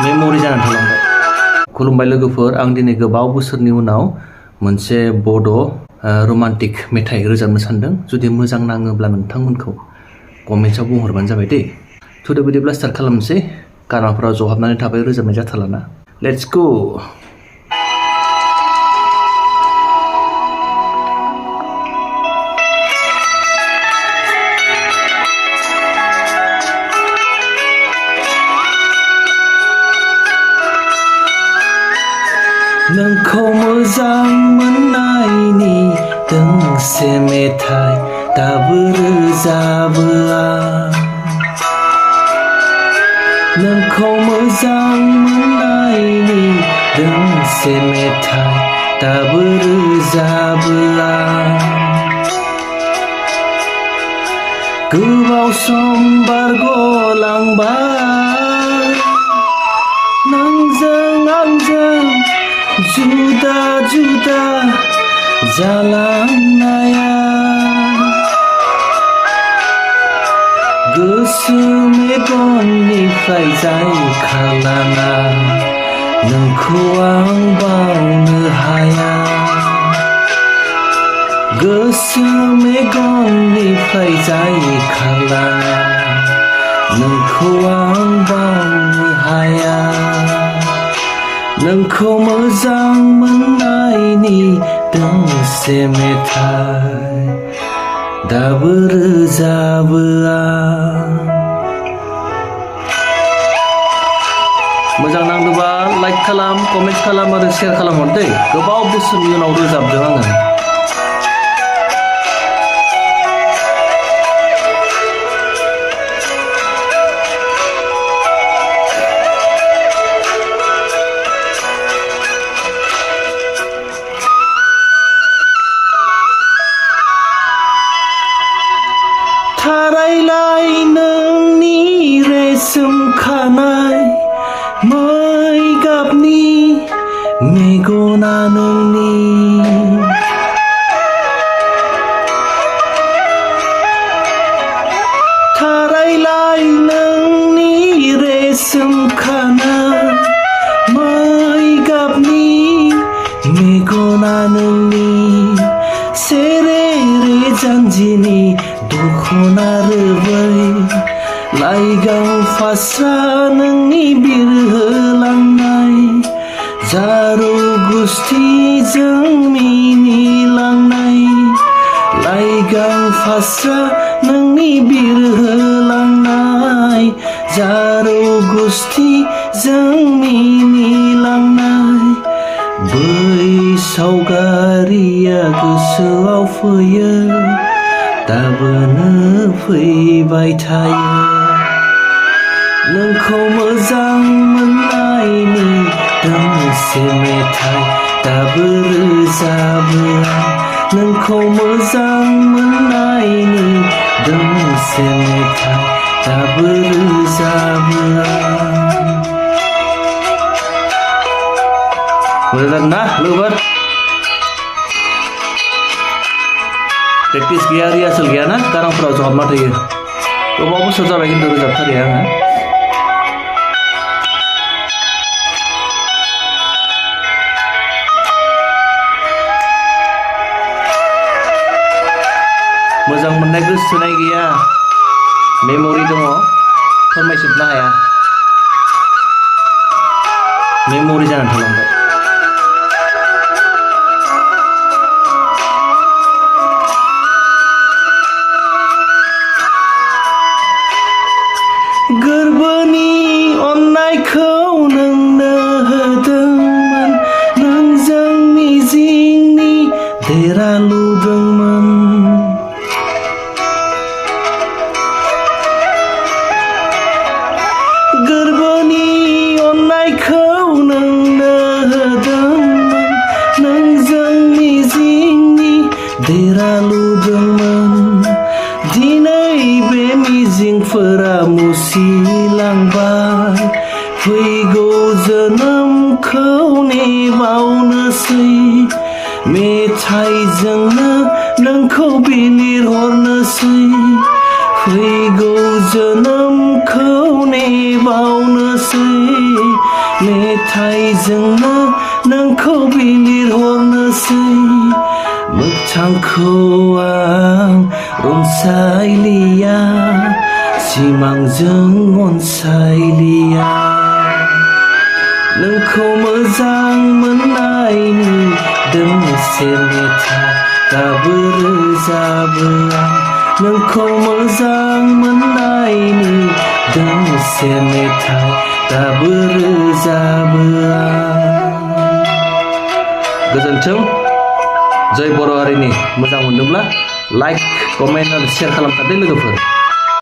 Memory जानानै थालांबाय। खुलुमबाय लोगोफोर, आं दिनै गोबाव बोसोरनि उनाव मोनसे बड' रमान्टिक मेथाइ रोजाबनो सानदों। जुदि मोजां नाङोब्ला नोंथांमोनखौ कमेन्ट्सआव बुंहरबानो जाबाय दे। थुदो बिदिब्ला स्टार्ट खालामनोसै। गारामाफोराव जहाबनानै थाबाय, रोजाबनाय जाथारलाना। Let's go. नोंखौ मोजां मोननायनि दोंसे मेथाइ दाबो रोजाबो आं। नोंखौ मोजां मोननायनि दोंसे मेथाइ दाबो रोजाबो आं। गोबाव सम बारग'लांबाय नोंजों आंजों जुदा जुदा जालांनाया। गोसो मेगननिफ्राय जायखालाना नोंखौ आं बावनो हाया। गोसो मेगननिफ्राय जायखालाना नोंखौ आं बावनो हाया। नोंखौ मोजां मोननायनि दोंसे मेथाइ दाबो रोजाबो आं। मोजां नांदोंबा लाइक खालाम, कमेन्ट खालाम आरो शेयार खालामहर दै। गोबाव बोसोरनि उनाव रोजाबदों आङो। थारायलाय नोंनि रेसोम खानाय मै गाबनि मेगना नोंनि। थारायलाय नोंनि रेसोम खानाय मै गाबनि मेगना नोंनि। सेरे रे जानजिनि दखना रोबै लाइगां फास्रा नोंनि बिरहोलांनाय जारौ गुस्थिजों मिनिलांनाय। लाइगां फास्रा नोंनि बिरहोलांनाय जारौ गुस्थिजों मिनिलांनाय। बै सावगारिया गोसोआव फैयो दाबोनो फैबाय थायो। नोंखौ मोजां मोननायनि दोंसे मेथाइ दाबो रोजाबो आं। नोंखौ मोजां मोननायनि दोंसे मेथाइ दाबो रोजाबो आं। मोजां ना लोगोफोर? प्रेक्टिस गैया, रिहार्सेल गैया ना, गारांफोराव जहाबना थायो। गोबाव बोसोर जाबाय खिन्थु रोजाबथारिया आङो। मोजां मोननाय गोसोथोनाय गैया, मेम'रि दङ, फोरमायजोबनो हाया। मेम'रि जानानै थालांबाय। गोरबोनि अननायखौ नोंनो होदोंमोन, नोंजों मिजिंनि देरा लुदोंमोन। गोरबोनि अननायखौ नोंनो होदोंमोन, नोंजों मिजिंनि देरा लुदोंमोन। दिनै बे मिजिंफोरा मुसिलांबाय, फैगौ जोनोमखौ नेबावनोसै। मेथाइजोंनो नोंखौ बिलिरहरनोसै, फैगौ जोनोमखौ नेबावनोसै मेथाइजोंनो नोंखौ बिलिरहरनोसै मोगथांखौ आं रनसायलिया सिमांजों अनसायलिया नोंखौ मोजां मोननायनि दोंसे मेथाइ दाबो रोजाबो आं नोंखौ मोजां मोननायनि दोंसे मेथाइ दाबो रोजाबो आं गोजोन्थों जय बर' हारिनि मोजां मोनदोंब्ला लाइक कमेन्ट आरो शेयार खालामथारदो लोगोफोर